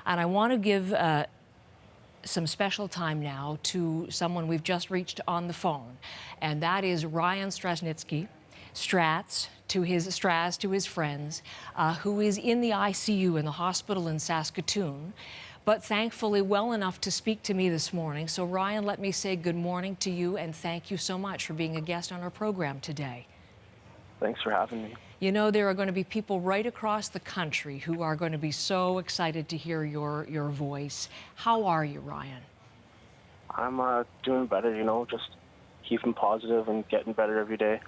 And I want to give some special time now to someone we've just reached on the phone, and that is Ryan Straschnitzki, Strats to his friends, who is in the ICU in the hospital in Saskatoon, but thankfully well enough to speak to me this morning. So Ryan, let me say good morning to you and thank you so much for being a guest on our program today. Thanks for having me. You know, there are going to be people right across the country who are going to be so excited to hear your voice. How are you, Ryan? I'm doing better, just keeping positive and getting better every day.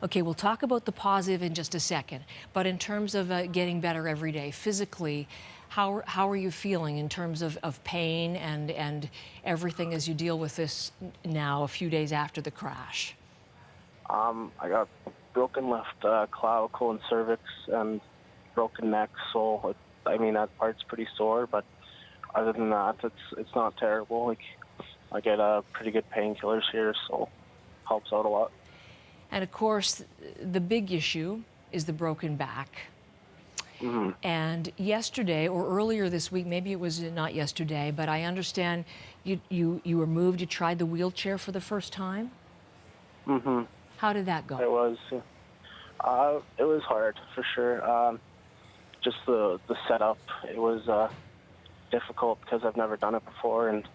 Okay, we'll talk about the positive in just a second, but in terms of getting better every day, physically, how are you feeling in terms of pain and everything as you deal with this now, a few days after the crash? I got broken left clavicle and cervix and broken neck, so that part's pretty sore, but other than that, it's not terrible. Like, I get pretty good painkillers here, so helps out a lot. And of course, the big issue is the broken back. Mm-hmm. And yesterday, or earlier this week, maybe it was not yesterday, but I understand you were moved, you tried the wheelchair for the first time? Mm-hmm. How did that go? It was hard, for sure. Just the setup, it was difficult because I've never done it before, and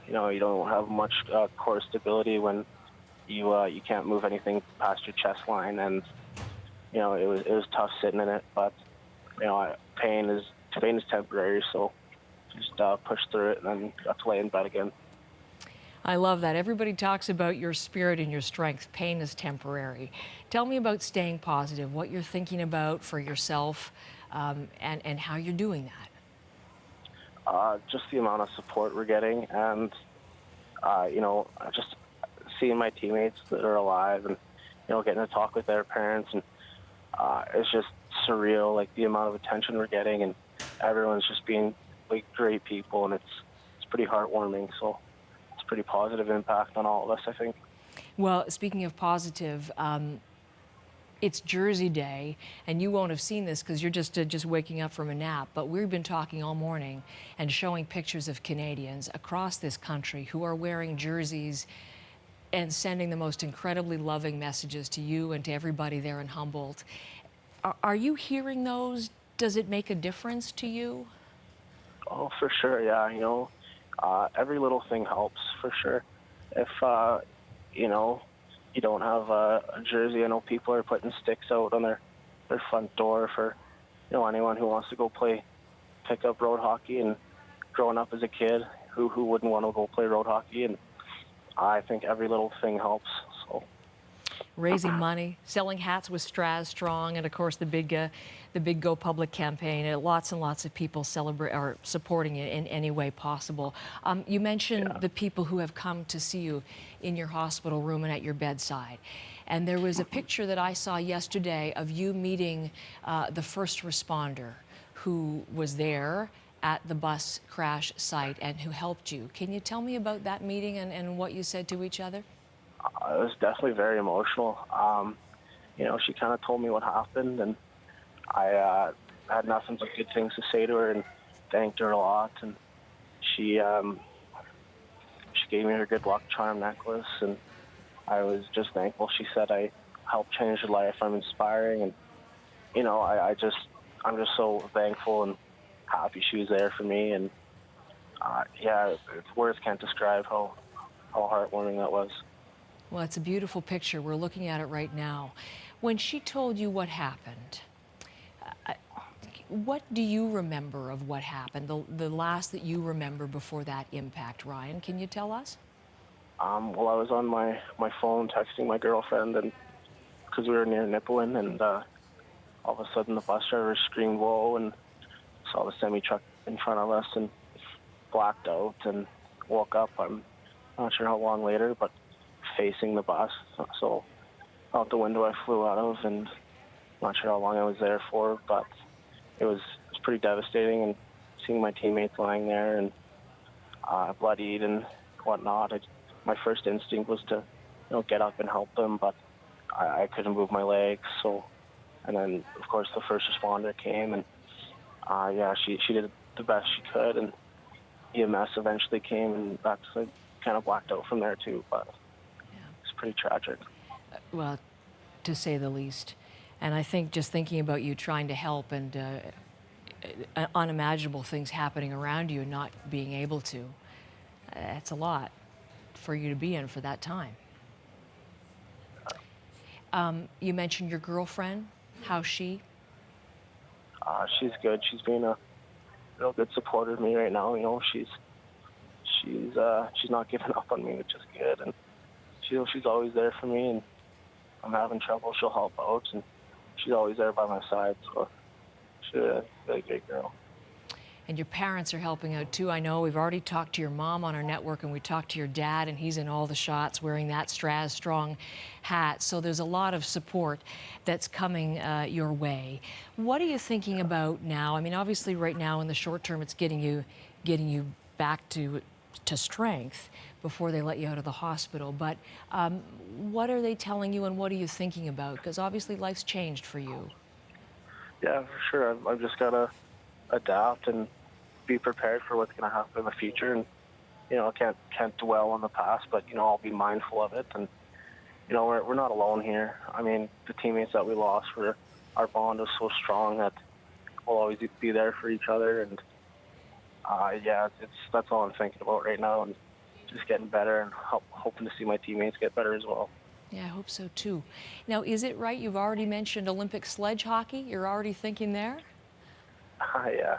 you don't have much core stability when you can't move anything past your chest line, and it was tough sitting in it, but pain is temporary, so just pushed through it and then got to lay in bed again. I love that. Everybody talks about your spirit and your strength. Pain is temporary. Tell me about staying positive, what you're thinking about for yourself, and how you're doing that. Just the amount of support we're getting, and just seeing my teammates that are alive, and getting to talk with their parents, and it's just surreal, like the amount of attention we're getting, and everyone's just being like great people, and it's pretty heartwarming. So it's a pretty positive impact on all of us, I think. Well, speaking of positive, it's Jersey Day, and you won't have seen this because you're just waking up from a nap, but we've been talking all morning and showing pictures of Canadians across this country who are wearing jerseys and sending the most incredibly loving messages to you and to everybody there in Humboldt. Are you hearing those? Does it make a difference to you? Oh, for sure, yeah. Every little thing helps, for sure. If, you don't have a jersey, I know people are putting sticks out on their front door for, anyone who wants to go pick up road hockey, and growing up as a kid, who wouldn't want to go play road hockey, and I think every little thing helps. So, raising money, selling hats with Straz Strong, and of course the big Go Public campaign. Lots and lots of people supporting it in any way possible. You mentioned the people who have come to see you in your hospital room and at your bedside. And there was a picture that I saw yesterday of you meeting the first responder who was there at the bus crash site and who helped you. Can you tell me about that meeting and what you said to each other? It was definitely very emotional. She kind of told me what happened, and I had nothing but good things to say to her and thanked her a lot. And she gave me her good luck charm necklace, and I was just thankful. She said I helped change her life. I'm inspiring, and I'm just so thankful and happy she was there for me. And words can't describe how heartwarming that was. Well, it's a beautiful picture. We're looking at it right now. When she told you what happened, what do you remember of what happened, the last that you remember before that impact, Ryan? Can you tell us? Well, I was on my phone texting my girlfriend, and because we were near Nipawin, and all of a sudden the bus driver screamed "whoa" and saw the semi-truck in front of us and blacked out and woke up. I'm not sure how long later, but facing the bus. So out the window I flew out of, and not sure how long I was there for, but it was pretty devastating, and seeing my teammates lying there and bloodied and whatnot. My first instinct was to get up and help them, but I couldn't move my legs. So, and then of course the first responder came, and she did the best she could, and EMS eventually came, and that's kind of blacked out from there too. But it's pretty tragic. Well, to say the least. And I think just thinking about you trying to help and unimaginable things happening around you and not being able to, it's a lot for you to be in for that time. You mentioned your girlfriend. How's she? She's good. She's being a real good supporter of me right now. She's not giving up on me, which is good, and she's always there for me. And if I'm having trouble, she'll help out, and she's always there by my side. So she's a really great girl. And your parents are helping out too. I know we've already talked to your mom on our network, and we talked to your dad, and he's in all the shots wearing that Straz Strong hat. So there's a lot of support that's coming your way. What are you thinking about now? I mean, obviously right now in the short term, it's getting you back to strength before they let you out of the hospital. But what are they telling you, and what are you thinking about? Because obviously life's changed for you. Yeah, for sure. I've just got to adapt and be prepared for what's going to happen in the future. And I can't dwell on the past, but I'll be mindful of it. And we're not alone here. I mean, the teammates that we lost, our bond is so strong that we'll always be there for each other. And that's all I'm thinking about right now, and just getting better and hoping to see my teammates get better as well. Yeah, I hope so too. Now, is it right you've already mentioned Olympic sledge hockey? You're already thinking there? Yeah.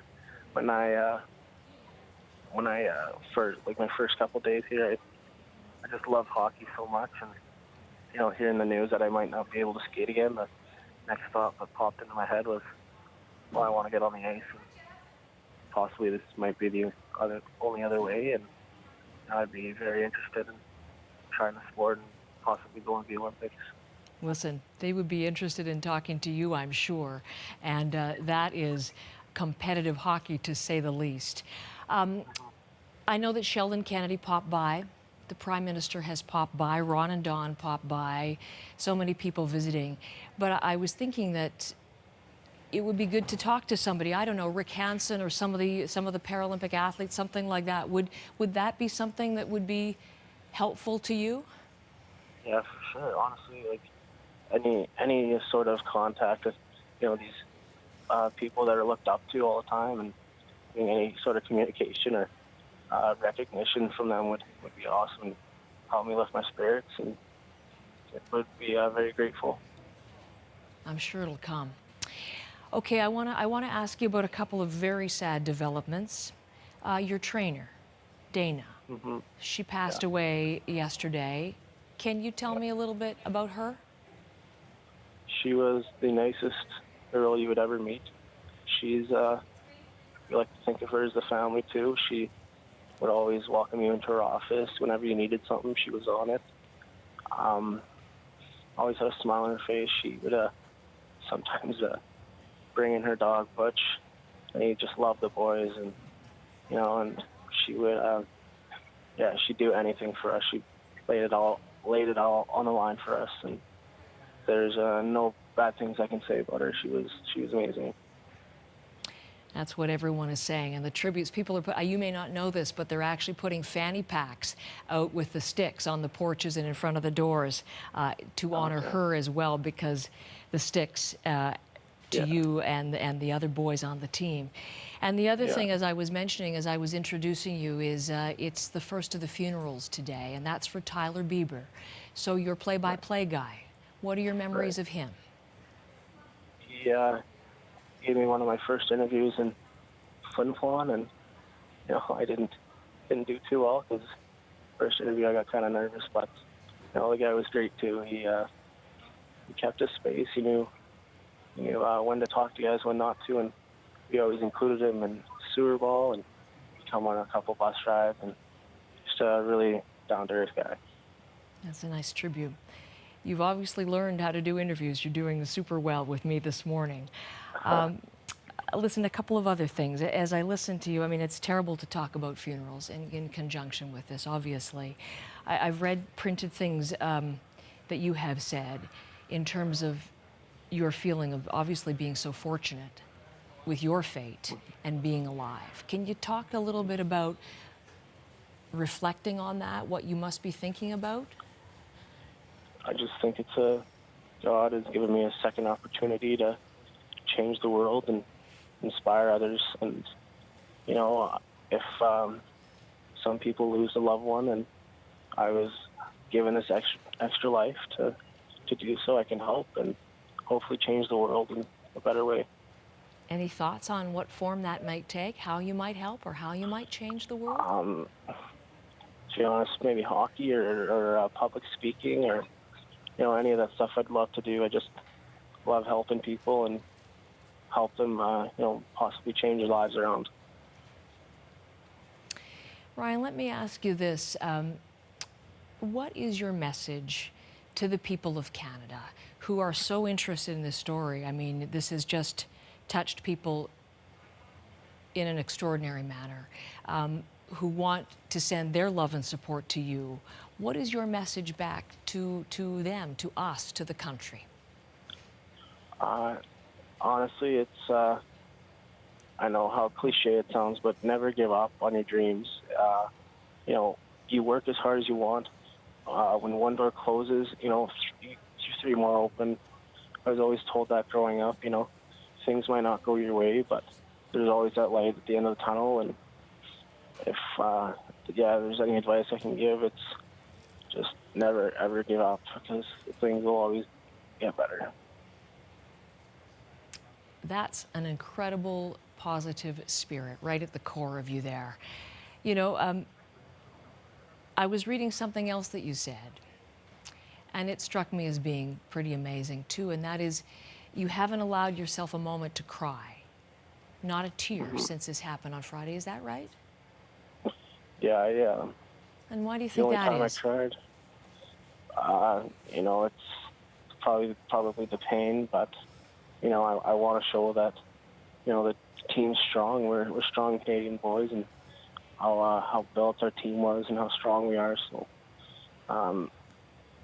When I for my first couple days here, I just loved hockey so much, and hearing the news that I might not be able to skate again, the next thought that popped into my head was, well, I want to get on the ice, and possibly this might be the only other way, and I'd be very interested in trying the sport and possibly going to the Olympics. Listen, they would be interested in talking to you, I'm sure, and that is competitive hockey, to say the least. I know that Sheldon Kennedy popped by. The Prime Minister has popped by. Ron and Don popped by. So many people visiting. But I was thinking that it would be good to talk to somebody. I don't know, Rick Hansen or some of the Paralympic athletes, something like that. Would that be something that would be helpful to you? Yeah, for sure. Honestly, any sort of contact with these people that are looked up to all the time, and any sort of communication or recognition from them would be awesome and help me lift my spirits, and it would be very grateful. I'm sure it'll come. Okay, I want to ask you about a couple of very sad developments. Your trainer, Dana, she passed away yesterday. Can you tell me a little bit about her? She was the nicest girl you would ever meet. She's, we like to think of her as the family too. She would always welcome you into her office. Whenever you needed something, she was on it. Always had a smile on her face. She would sometimes bring in her dog, Butch, and he just loved the boys, and and she would, she'd do anything for us. She laid it all on the line for us, and there's no bad things I can say about her. She was amazing. That's what everyone is saying. And the tributes, people are you may not know this, but they're actually putting fanny packs out with the sticks on the porches and in front of the doors to honor her as well, because the sticks to you and the other boys on the team. And the other thing, as I was mentioning, as I was introducing you, is it's the first of the funerals today, and that's for Tyler Bieber. So your play-by-play guy, what are your memories of him? He gave me one of my first interviews in Flin Flon, and I didn't do too well, because first interview I got kind of nervous, but the guy was great too. He kept his space. He knew when to talk to guys, when not to, and we always included him in sewer ball, and he'd come on a couple bus rides, and just a really down-to-earth guy. That's a nice tribute. You've obviously learned how to do interviews. You're doing super well with me this morning. Listen, a couple of other things. As I listen to you, I mean, it's terrible to talk about funerals in conjunction with this, obviously. I've read printed things that you have said in terms of your feeling of obviously being so fortunate with your fate and being alive. Can you talk a little bit about reflecting on that, what you must be thinking about? I just think God has given me a second opportunity to change the world and inspire others. And, you know, if some people lose a loved one and I was given this extra life to do so, I can help and hopefully change the world in a better way. Any thoughts on what form that might take, how you might help or how you might change the world? To be honest, maybe hockey or public speaking or, you know, any of that stuff I'd love to do. I just love helping people and help them, you know, possibly change their lives around. Ryan, let me ask you this. What is your message to the people of Canada who are so interested in this story? I mean, this has just touched people in an extraordinary manner, who want to send their love and support to you. What is your message back to them, to us, to the country? Honestly, it's, I know how cliche it sounds, but never give up on your dreams. You know, you work as hard as you want. When one door closes, you know, three more open. I was always told that growing up, you know, things might not go your way, but there's always that light at the end of the tunnel. And if, there's any advice I can give, it's just never, ever give up, because things will always get better. That's an incredible positive spirit right at the core of you there. You know, I was reading something else that you said, and it struck me as being pretty amazing too, and that is you haven't allowed yourself a moment to cry, not a tear, since this happened on Friday. Is that right? Yeah. And why do you think that is? The only time I cried, you know, it's probably the pain, but, you know, I want to show that, you know, the team's strong. We're strong Canadian boys, and how built our team was and how strong we are. So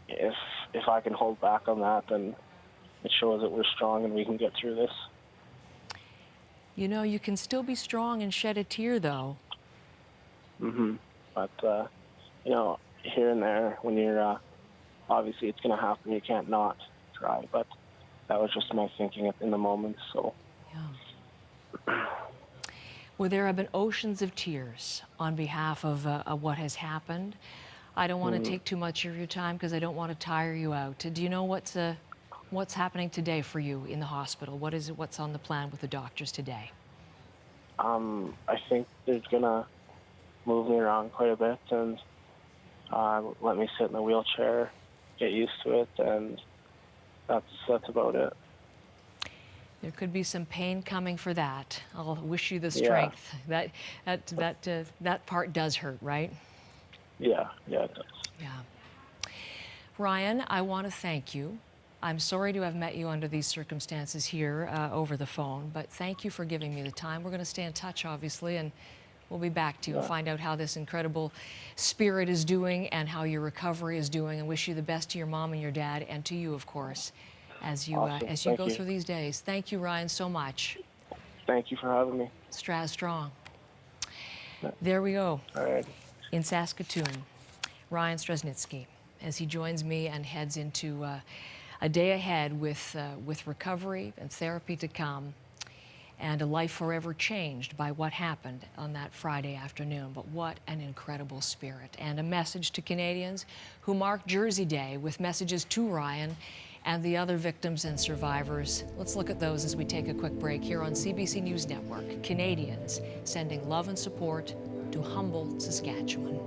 if I can hold back on that, then it shows that we're strong and we can get through this. You know, you can still be strong and shed a tear, though. But, you know, here and there, when you're, obviously it's going to happen, you can't not cry, but that was just my thinking in the moment, so. Yeah. Well, there have been oceans of tears on behalf of what has happened. I don't want to take too much of your time because I don't want to tire you out. Do you know what's happening today for you in the hospital? What's on the plan with the doctors today? I think they're gonna move me around quite a bit and let me sit in the wheelchair, get used to it, and that's about it. There could be some pain coming for that. I'll wish you the strength. Yeah. That part does hurt, right? Yeah, it does. Yeah. Ryan, I want to thank you. I'm sorry to have met you under these circumstances here over the phone, but thank you for giving me the time. We're going to stay in touch, obviously, and we'll be back to you and find out how this incredible spirit is doing and how your recovery is doing, and wish you the best to your mom and your dad, and to you, of course, as you Awesome. go through these days. Thank you, Ryan, so much. Thank you for having me. Straz Strong. There we go. All right. In Saskatoon, Ryan Straschnitzki, as he joins me and heads into a day ahead with recovery and therapy to come, and a life forever changed by what happened on that Friday afternoon. But what an incredible spirit. And a message to Canadians who mark Jersey Day with messages to Ryan and the other victims and survivors. Let's look at those as we take a quick break here on CBC News Network. Canadians sending love and support to Humboldt, Saskatchewan.